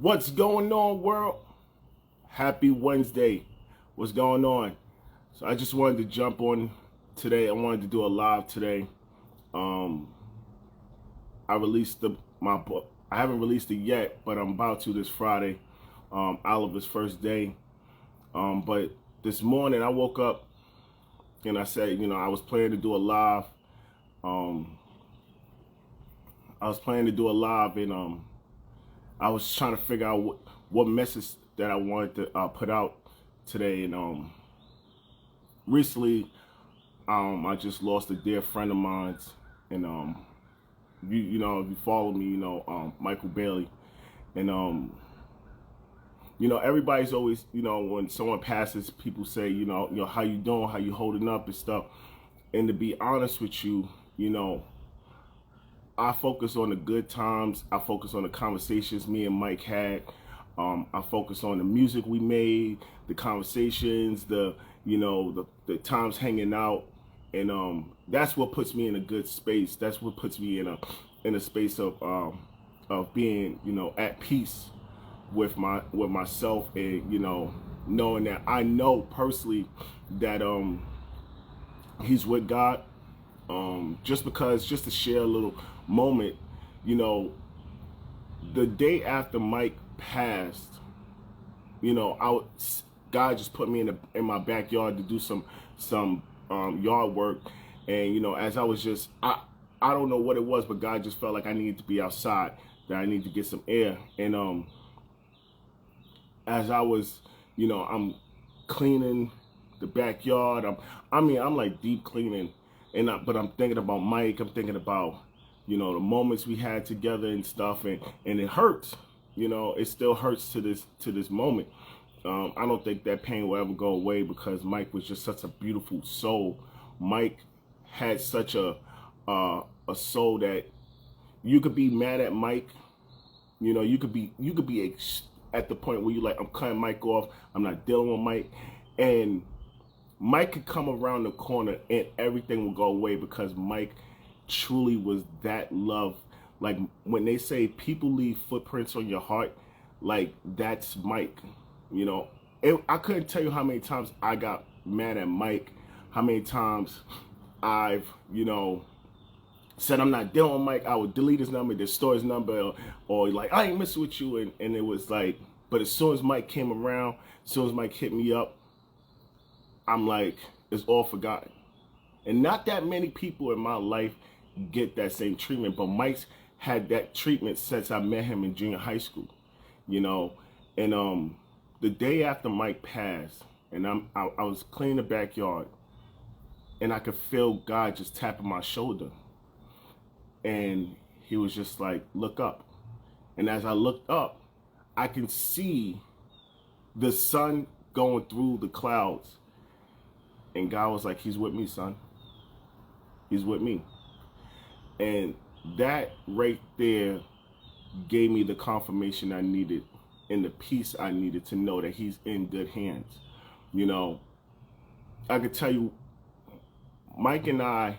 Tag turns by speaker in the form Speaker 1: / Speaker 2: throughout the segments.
Speaker 1: What's going on, world? Happy Wednesday. What's going on? So I just wanted to jump on today. I wanted to do a live today. Um, I released my book. I haven't released it yet, but I'm about to this Friday. Oliver's first day. But this morning I woke up and I said, I was planning to do a live. Um, I was planning to do a live, and I was trying to figure out what message that I wanted to put out today. And recently, I just lost a dear friend of mine, and if you follow me, Michael Bailey, and everybody's always, when someone passes, people say, how you doing, how you holding up and stuff. And to be honest with you, I focus on the good times. I focus on the conversations me and Mike had. I focus on the music we made, the conversations, the times hanging out, and that's what puts me in a good space. That's what puts me in a space of being at peace with myself, and knowing that I know personally that he's with God. Just to share a little moment, the day after Mike passed, God just put me in my backyard to do some yard work, and as I was I don't know what it was, but God just felt like I needed to be outside, that I need to get some air, and as I was, I'm cleaning the backyard. I'm like deep cleaning. But I'm thinking about Mike. I'm thinking about, the moments we had together and stuff, and it hurts. It still hurts to this moment. I don't think that pain will ever go away, because Mike was just such a beautiful soul. Mike had such a soul that you could be mad at Mike. You could be at the point where you like, I'm cutting Mike off. I'm not dealing with Mike, and Mike could come around the corner and everything will go away, because Mike truly was that love. Like when they say people leave footprints on your heart, like that's Mike. I couldn't tell you how many times I got mad at Mike, how many times I've, said I'm not dealing with Mike. I would delete his number, destroy his number, or like, I ain't messing with you. And it was like, but as soon as Mike came around, as soon as Mike hit me up, I'm like, it's all forgotten. And not that many people in my life get that same treatment, but Mike's had that treatment since I met him in junior high school, and the day after Mike passed, and I was cleaning the backyard, and I could feel God just tapping my shoulder, and he was just like, look up. And as I looked up, I can see the sun going through the clouds. And God was like, he's with me, son. He's with me. And that right there gave me the confirmation I needed and the peace I needed to know that he's in good hands. I could tell you, Mike and I,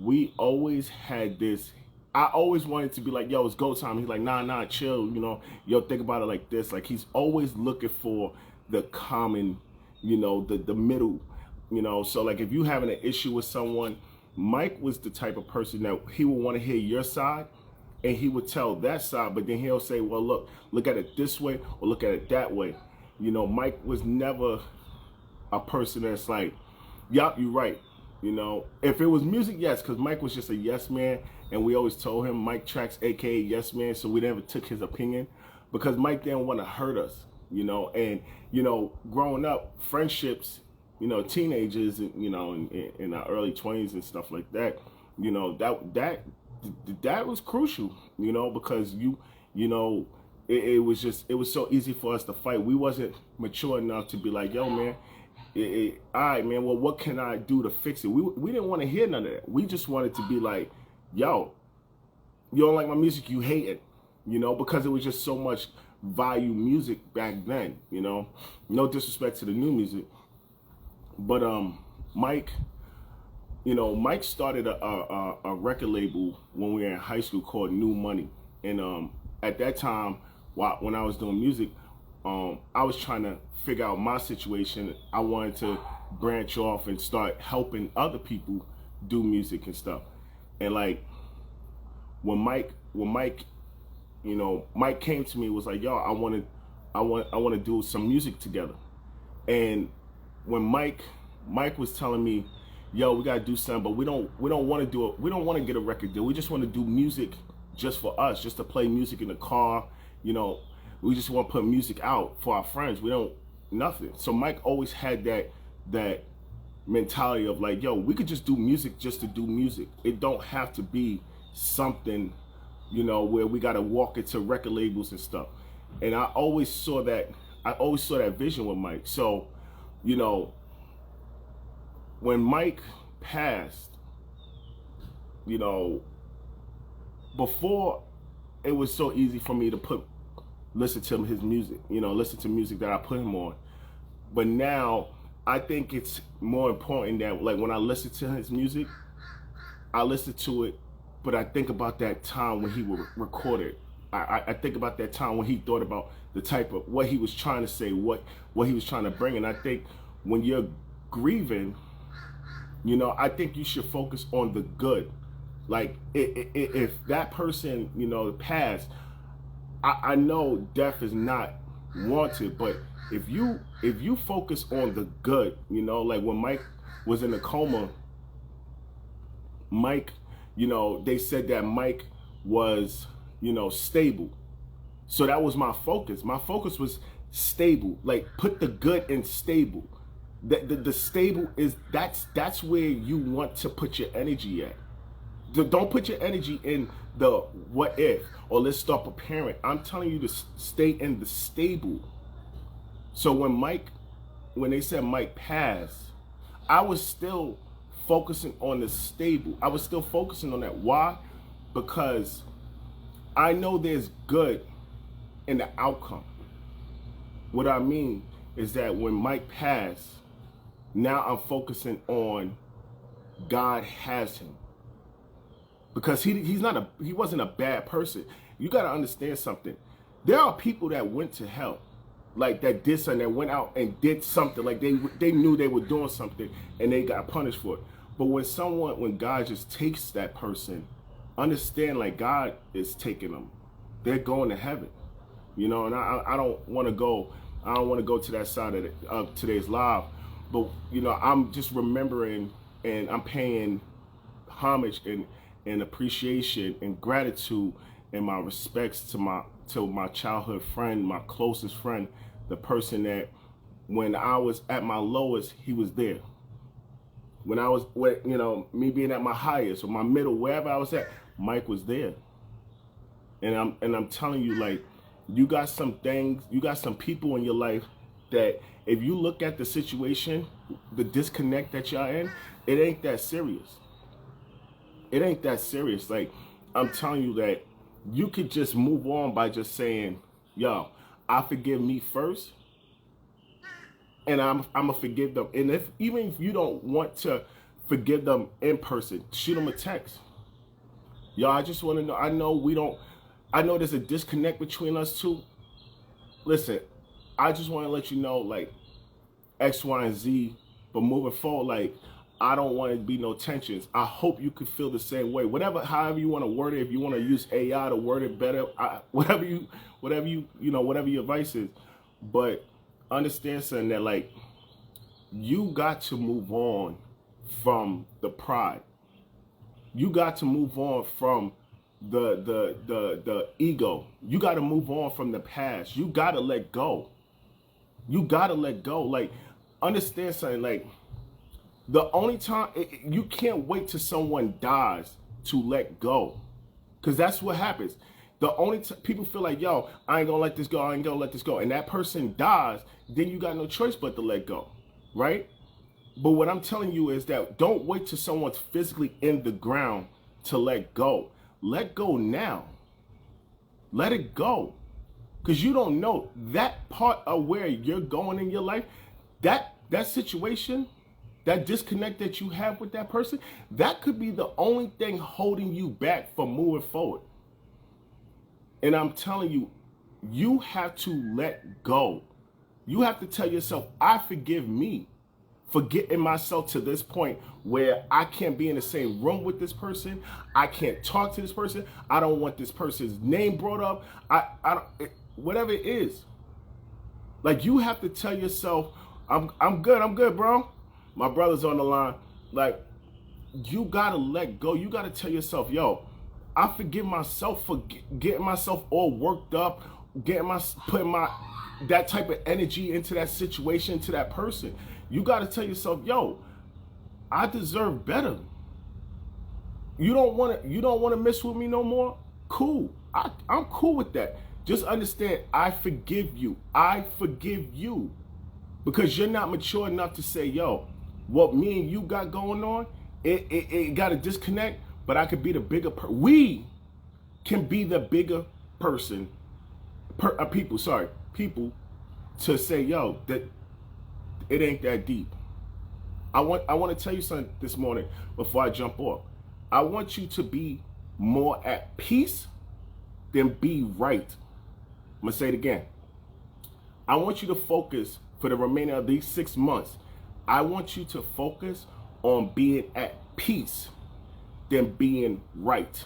Speaker 1: we always had this. I always wanted to be like, yo, it's go time. He's like, nah, chill. Yo, think about it like this. Like, he's always looking for the common, the middle. So like if you having an issue with someone, Mike was the type of person that he would want to hear your side, and he would tell that side, but then he'll say, well, look at it this way, or look at it that way. Mike was never a person that's like, yup, you're right. If it was music, yes, because Mike was just a yes man, and we always told him Mike Tracks, aka Yes Man, so we never took his opinion, because Mike didn't want to hurt us. And growing up, friendships, teenagers, in our early 20s and stuff like that, that was crucial, because it was so easy for us to fight. We wasn't mature enough to be like, yo, man, all right, man, well, what can I do to fix it? We didn't want to hear none of that. We just wanted to be like, yo, you don't like my music, you hate it, because it was just so much value music back then, no disrespect to the new music. But Mike Mike started a record label when we were in high school called New Money, and at that time when I was doing music, I was trying to figure out my situation. I wanted to branch off and start helping other people do music and stuff. And like when Mike, Mike came to me, was like, yo, I want to do some music together. And when Mike was telling me, yo, we gotta do something, but we don't want to do it. We don't want to get a record deal. We just want to do music just for us, just to play music in the car. You know, we just want to put music out for our friends. We don't nothing. So Mike always had that mentality of like, yo, we could just do music just to do music. It don't have to be something, where we gotta walk into record labels and stuff. And I always saw that vision with Mike. So, when Mike passed, before it was so easy for me to listen to his music, listen to music that I put him on. But now I think it's more important that, like, when I listen to his music, I listen to it, but I think about that time when he would record it. I think about that time when he thought about the type of what he was trying to say, what he was trying to bring. And I think when you're grieving, I think you should focus on the good. Like, if that person, passed, I know death is not wanted, but if you focus on the good, like when Mike was in a coma, Mike, they said that Mike was, stable. So that was my focus. My focus was stable. Like, put the good in stable. The stable is, that's where you want to put your energy at. Don't put your energy in the what if, or let's start preparing. I'm telling you to stay in the stable. So when they said Mike passed, I was still focusing on the stable. I was still focusing on that. Why? Because I know there's good in the outcome. What I mean is that when Mike passed, now I'm focusing on God has him. Because he wasn't a bad person. You got to understand something. There are people that went to hell, like that did something, that went out and did something, like they knew they were doing something and they got punished for it. But when God just takes that person, understand, like, God is taking them. They're going to heaven, and I don't want to go to that side of today's live, but I'm just remembering and I'm paying homage and appreciation and gratitude and my respects to my childhood friend, my closest friend, the person that when I was at my lowest, he was there. When I was, me being at my highest or my middle, wherever I was at, Mike was there. And I'm telling you, like, you got some people in your life that if you look at the situation, the disconnect that y'all in, it ain't that serious. It ain't that serious. Like, I'm telling you that you could just move on by just saying, yo, I forgive me first, and I'm gonna forgive them. And even if you don't want to forgive them in person, shoot them a text. Yo, I just want to know. I know there's a disconnect between us two. Listen, I just want to let you know, like, X, Y, and Z. But moving forward, like, I don't want to be no tensions. I hope you could feel the same way. However you want to word it. If you want to use AI to word it better, whatever your advice is. But understand something, that, like, you got to move on from the pride. You got to move on from the ego. You got to move on from the past. You got to let go. You got to let go. Like, understand something, like, the only time, you can't wait till someone dies to let go. Because that's what happens. The only people feel like, yo, I ain't gonna let this go, I ain't gonna let this go. And that person dies, then you got no choice but to let go, right? But what I'm telling you is that don't wait till someone's physically in the ground to let go. Let go now. Let it go. Because you don't know that part of where you're going in your life, that situation, that disconnect that you have with that person, that could be the only thing holding you back from moving forward. And I'm telling you, you have to let go. You have to tell yourself, I forgive me for getting myself to this point where I can't be in the same room with this person. I can't talk to this person. I don't want this person's name brought up. I don't, whatever it is. Like, you have to tell yourself, I'm good, bro. My brother's on the line. Like, you gotta let go. You gotta tell yourself, yo, I forgive myself for getting myself all worked up, putting that type of energy into that situation, to that person. You gotta tell yourself, yo, I deserve better. You don't wanna mess with me no more? Cool. I'm cool with that. Just understand, I forgive you. I forgive you. Because you're not mature enough to say, yo, what me and you got going on, it got a disconnect, but I could be the bigger person. We can be the bigger person, people to say, yo, that it ain't that deep. I want to tell you something this morning before I jump off. I want you to be more at peace than be right. I'm going to say it again. I want you to focus for the remainder of these 6 months. I want you to focus on being at peace than being right.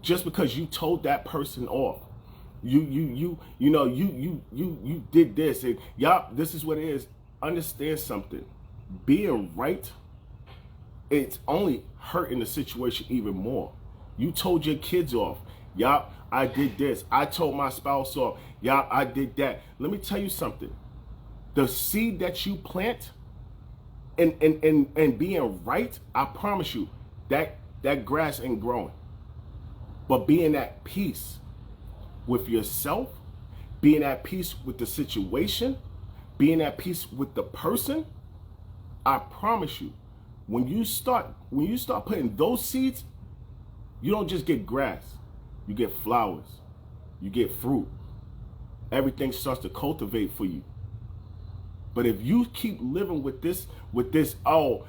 Speaker 1: Just because you told that person off, you did this, and y'all, this is what it is. Understand something. Being right, it's only hurting the situation even more. You told your kids off. Yup, I did this. I told my spouse off. Yup, I did that. Let me tell you something. The seed that you plant and being right, I promise you, that grass ain't growing. But being at peace with yourself, being at peace with the situation, being at peace with the person, I promise you, when you start putting those seeds, you don't just get grass. You get flowers. You get fruit. Everything starts to cultivate for you. But if you keep living with this, oh,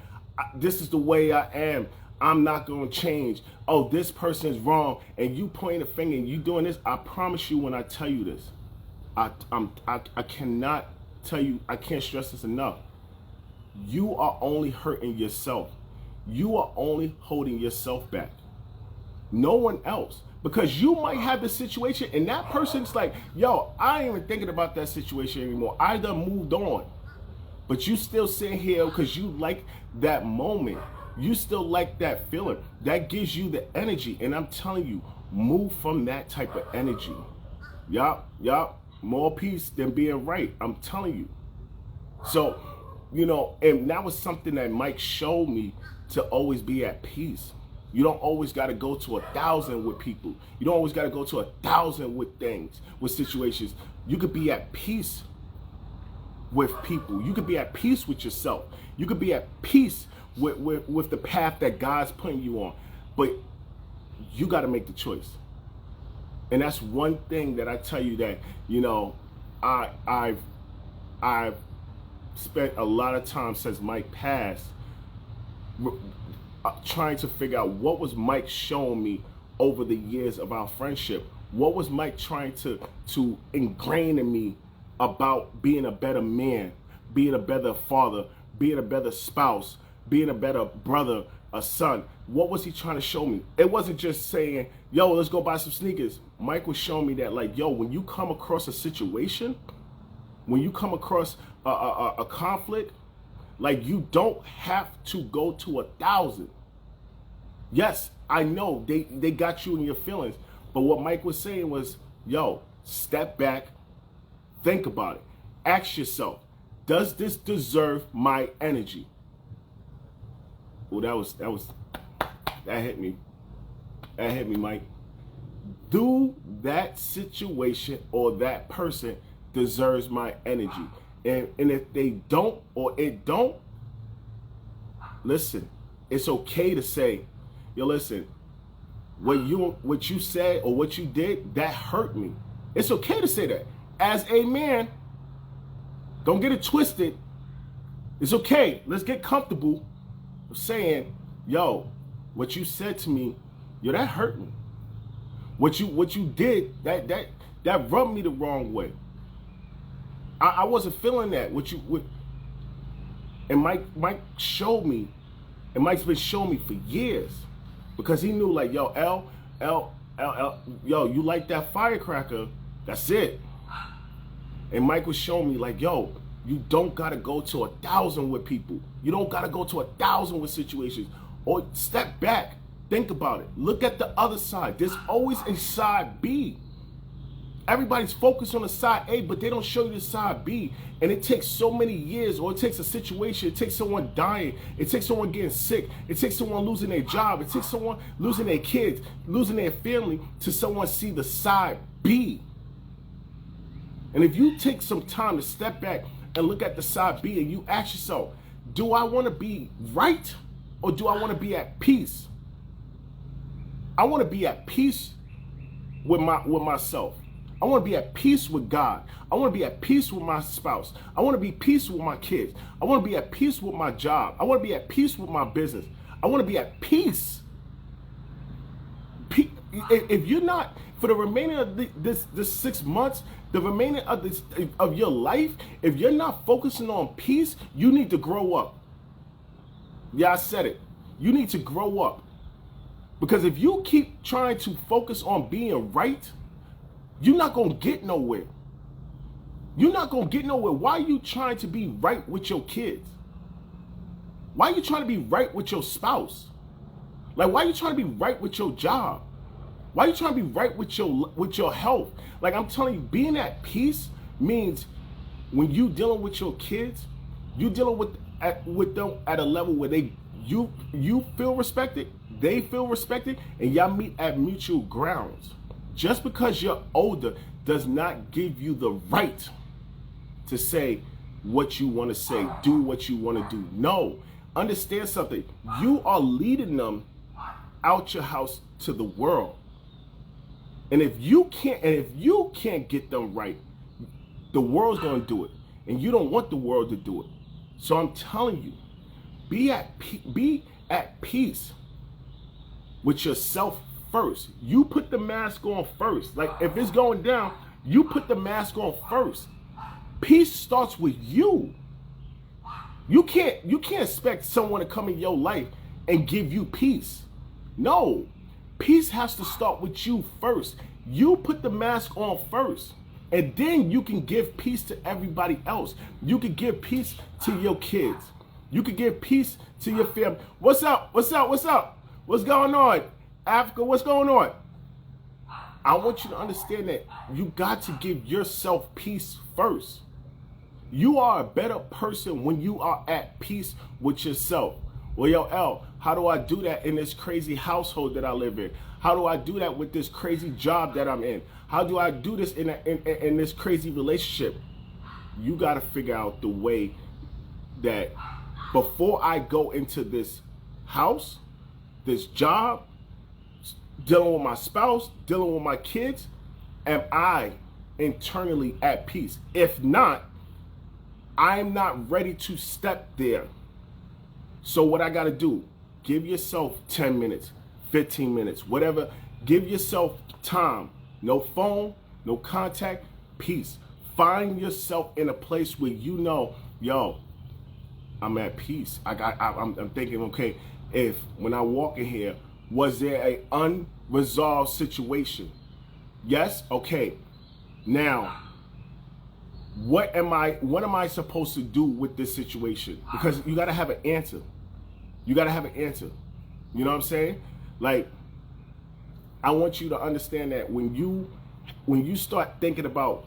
Speaker 1: this is the way I am, I'm not going to change. Oh, this person is wrong, and you pointing a finger and you doing this, I promise you when I tell you this, I cannot tell you, I can't stress this enough. You are only hurting yourself. You are only holding yourself back. No one else. Because you might have the situation and that person's like, yo, I ain't even thinking about that situation anymore. I done moved on. But you still sitting here because you like that moment. You still like that feeling. That gives you the energy. And I'm telling you, move from that type of energy. Yup. More peace than being right. I'm telling you. So, and that was something that Mike showed me, to always be at peace. You don't always got to go to 1,000 with people. You don't always got to go to 1,000 with things, with situations. You could be at peace with people. You could be at peace with yourself. You could be at peace with the path that God's putting you on. But you got to make the choice. And that's one thing that I tell you that, I've spent a lot of time since Mike passed trying to figure out what was Mike showing me over the years of our friendship. What was Mike trying to ingrain in me about being a better man, being a better father, being a better spouse, being a better brother, a son? What was he trying to show me? It wasn't just saying, yo, let's go buy some sneakers. Mike was showing me that, like, yo, when you come across a situation, when you come across a conflict, like, you don't have to go to 1,000. Yes, I know they got you in your feelings. But what Mike was saying was, yo, step back, think about it. Ask yourself, does this deserve my energy? Well, that hit me. That hit me, Mike. Do that situation or that person deserves my energy? And if they don't, or it don't, listen, it's okay to say, yo, listen, what you said or what you did, that hurt me. It's okay to say that. As a man, don't get it twisted. It's okay. Let's get comfortable saying, yo, what you said to me, yo, that hurt me. What you did, that rubbed me the wrong way. I wasn't feeling that. And Mike showed me, and Mike's been showing me for years, because he knew, like, yo, yo, you like that firecracker, that's it. And Mike was showing me, like, yo, you don't gotta go to 1,000 with people. You don't gotta go to 1,000 with situations. Or step back, think about it. Look at the other side. There's always a side B. Everybody's focused on the side A, but they don't show you the side B. And it takes so many years, or it takes a situation, it takes someone dying, it takes someone getting sick, it takes someone losing their job, it takes someone losing their kids, losing their family, to someone see the side B. And if you take some time to step back and look at the side B, and you ask yourself, do I want to be right, or do I want to be at peace? I want to be at peace with myself. I want to be at peace with God. I want to be at peace with my spouse. I want to be at peace with my kids. I want to be at peace with my job. I want to be at peace with my business. I want to be at peace. If you're not, for the remaining of this 6 months, the remaining of your life, if you're not focusing on peace, you need to grow up. Yeah, I said it. You need to grow up. Because if you keep trying to focus on being right, you're not going to get nowhere. You're not going to get nowhere. Why are you trying to be right with your kids? Why are you trying to be right with your spouse? Like, why are you trying to be right with your job? Why are you trying to be right with your health? Like, I'm telling you, being at peace means when you dealing with your kids, you dealing with them at a level where you feel respected, they feel respected, and y'all meet at mutual grounds. Just because you're older does not give you the right to say what you want to say, do what you want to do. No, understand something. You are leading them out your house to the world. And if you can't get them right, the world's going to do it. And you don't want the world to do it. So I'm telling you, be at peace with yourself first. You put the mask on first. Like, if it's going down, you put the mask on first. Peace starts with you. You can't expect someone to come in your life and give you peace. No. Peace has to start with you first. You put the mask on first. And then you can give peace to everybody else. You can give peace to your kids. You can give peace to your family. What's up? What's up? What's up? What's going on? Africa, what's going on? I want you to understand that you got to give yourself peace first. You are a better person when you are at peace with yourself. Well, yo, L, how do I do that in this crazy household that I live in? How do I do that with this crazy job that I'm in? How do I do this in this crazy relationship? You got to figure out the way that before I go into this house, this job, dealing with my spouse, dealing with my kids, am I internally at peace? If not, I'm not ready to step there. So what I got to do, give yourself 10 minutes, 15 minutes, whatever. Give yourself time. No phone, no contact, peace. Find yourself in a place where you know, yo, I'm at peace. I'm thinking, okay, when I walk in here, was there an unresolved situation? Yes? Okay. Now, what am I supposed to do with this situation? Because you got to have an answer. You got to have an answer. You know what I'm saying? Like, I want you to understand that when you start thinking about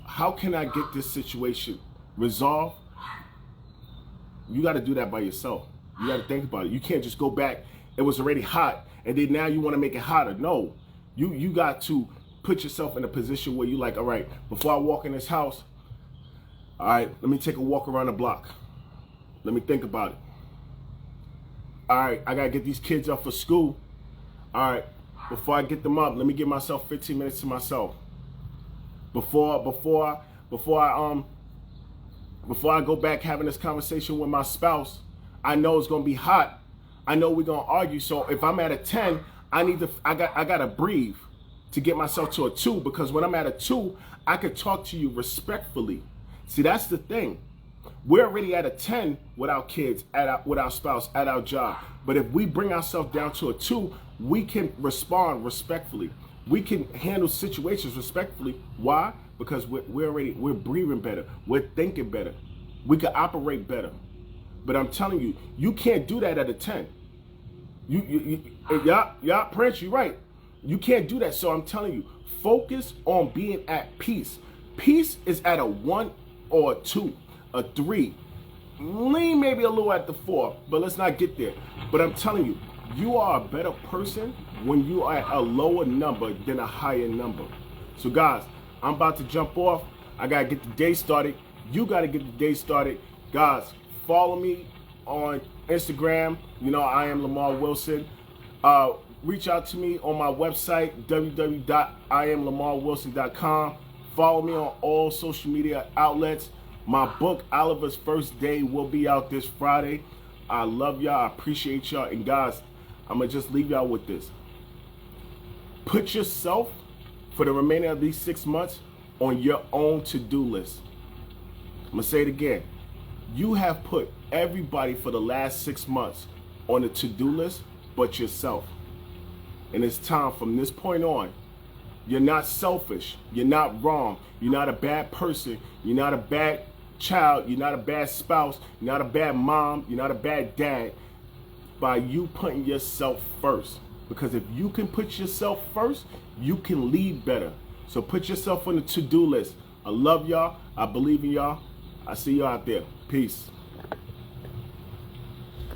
Speaker 1: how can I get this situation resolved, you got to do that by yourself. You got to think about it. You can't just go back. It was already hot, and then now you want to make it hotter. No, you got to put yourself in a position where you like, all right, before I walk in this house, all right, let me take a walk around the block. Let me think about it. All right, I got to get these kids up for school. All right, before I get them up, let me give myself 15 minutes to myself. Before I go back having this conversation with my spouse, I know it's gonna be hot. I know we're gonna argue. So if I'm at a 10, I gotta breathe. to get myself to a 2, because when I'm at a 2, I could talk to you respectfully. See, that's the thing. We're already at a 10 with our kids, with our spouse, at our job. But if we bring ourselves down to a 2, we can respond respectfully. We can handle situations respectfully. Why? Because we're breathing better. We're thinking better. We can operate better. But I'm telling you, you can't do that at a 10. Yeah, Prince, you're right. You can't do that. So I'm telling you, focus on being at peace. Peace is at a 1 or a 2, a 3. Lean maybe a little at the 4, but let's not get there. But I'm telling you, you are a better person when you are at a lower number than a higher number. So guys, I'm about to jump off. I got to get the day started. You got to get the day started. Guys, follow me on Instagram. You know, I am Lamar Wilson. Reach out to me on my website, www.IamLamarWilson.com. Follow me on all social media outlets. My book, Oliver's First Day, will be out this Friday. I love y'all. I appreciate y'all. And guys, I'm going to just leave y'all with this. Put yourself, for the remainder of these 6 months, on your own to-do list. I'm going to say it again. You have put everybody for the last 6 months on a to-do list but yourself. And it's time from this point on. You're not selfish. You're not wrong. You're not a bad person. You're not a bad child. You're not a bad spouse. You're not a bad mom. You're not a bad dad. By you putting yourself first. Because if you can put yourself first, you can lead better. So put yourself on the to-do list. I love y'all. I believe in y'all. I see you out there. Peace.